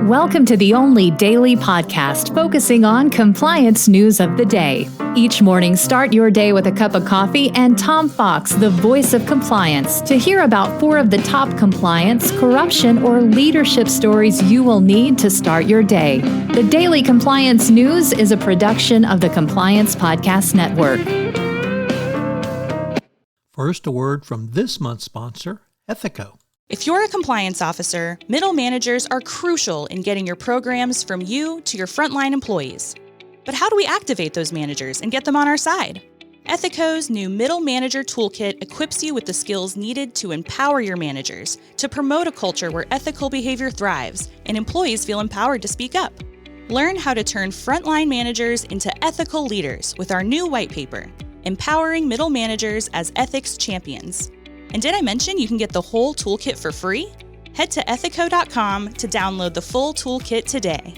Welcome to the only daily podcast focusing on compliance news of the day. Each morning, start your day with a cup of coffee and Tom Fox, the voice of compliance, to hear about 4 of the top compliance, corruption, or leadership stories you will need to start your day. The Daily Compliance News is a production of the Compliance Podcast Network. First, a word from this month's sponsor, Ethico. If you're a compliance officer, middle managers are crucial in getting your programs from you to your frontline employees. But how do we activate those managers and get them on our side? Ethico's new Middle Manager Toolkit equips you with the skills needed to empower your managers, to promote a culture where ethical behavior thrives and employees feel empowered to speak up. Learn how to turn frontline managers into ethical leaders with our new white paper, Empowering Middle Managers as Ethics Champions. And did I mention you can get the whole toolkit for free? Head to ethico.com to download the full toolkit today.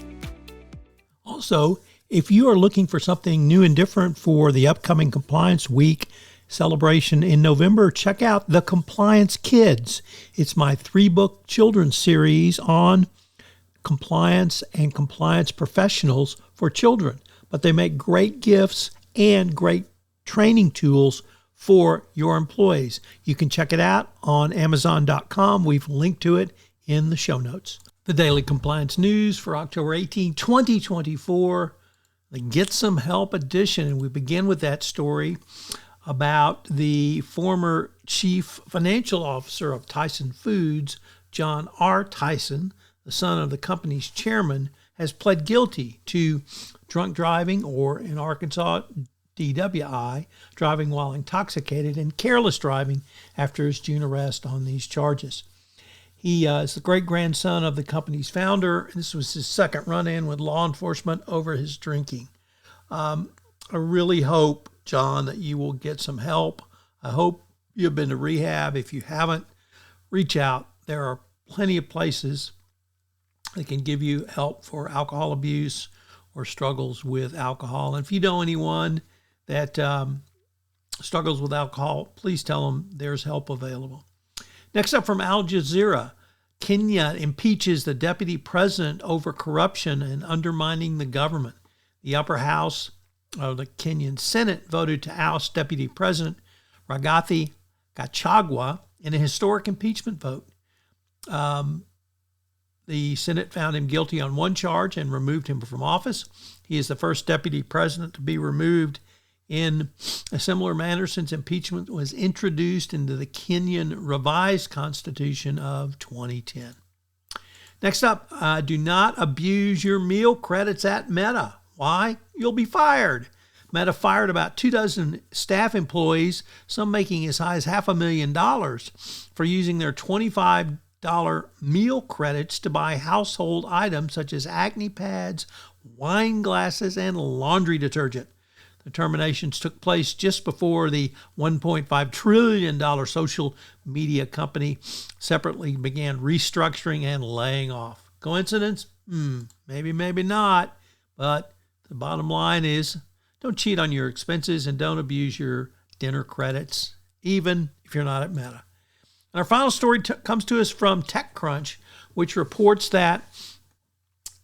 Also, if you are looking for something new and different for the upcoming Compliance Week celebration in November, check out The Compliance Kids. It's my 3-book children's series on compliance and compliance professionals for children. But they make great gifts and great training tools for your employees. You can check it out on Amazon.com. We've linked to it in the show notes. The Daily Compliance News for October 18, 2024, the Get Some Help edition. And we begin with that story about the former chief financial officer of Tyson Foods, John R. Tyson, the son of the company's chairman, has pled guilty to drunk driving, or in Arkansas, DWI, driving while intoxicated, and careless driving after his June arrest on these charges. He is the great-grandson of the company's founder. This was his second run-in with law enforcement over his drinking. I really hope, John, that you will get some help. I hope you've been to rehab. If you haven't, reach out. There are plenty of places that can give you help for alcohol abuse or struggles with alcohol. And if you know anyone that struggles with alcohol, please tell them there's help available. Next up from Al Jazeera, Kenya impeaches the deputy president over corruption and undermining the government. The upper house of the Kenyan Senate voted to oust Deputy President Rigathi Gachagua in a historic impeachment vote. The Senate found him guilty on one charge and removed him from office. He is the first deputy president to be removed in a similar manner since impeachment was introduced into the Kenyan revised constitution of 2010. Next up, do not abuse your meal credits at Meta. Why? You'll be fired. Meta fired about 24 staff employees, some making as high as $500,000, for using their $25 meal credits to buy household items such as acne pads, wine glasses, and laundry detergent. The terminations took place just before the $1.5 trillion social media company separately began restructuring and laying off. Coincidence? Maybe, maybe not. But the bottom line is, don't cheat on your expenses and don't abuse your dinner credits, even if you're not at Meta. And our final story comes to us from TechCrunch, which reports that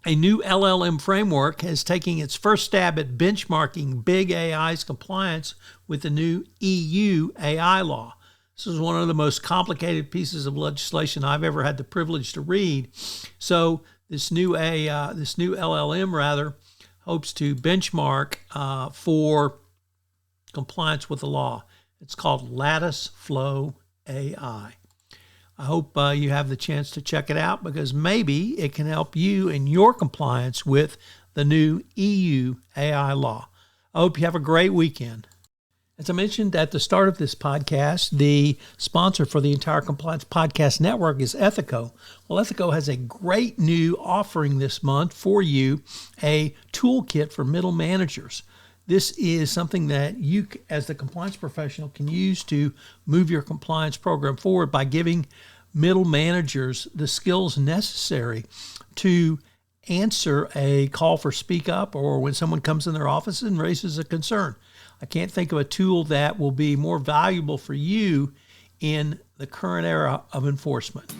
a new LLM framework is taking its first stab at benchmarking big AI's compliance with the new EU AI law. This is one of the most complicated pieces of legislation I've ever had the privilege to read. So this new LLM hopes to benchmark for compliance with the law. It's called Lattice Flow AI. I hope you have the chance to check it out, because maybe it can help you in your compliance with the new EU AI law. I hope you have a great weekend. As I mentioned at the start of this podcast, the sponsor for the entire Compliance Podcast Network is Ethico. Well, Ethico has a great new offering this month for you, a toolkit for middle managers. This is something that you, as the compliance professional, can use to move your compliance program forward by giving middle managers the skills necessary to answer a call for speak up, or when someone comes in their office and raises a concern. I can't think of a tool that will be more valuable for you in the current era of enforcement.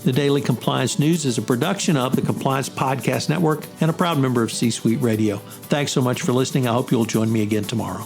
The Daily Compliance News is a production of the Compliance Podcast Network and a proud member of C-Suite Radio. Thanks so much for listening. I hope you'll join me again tomorrow.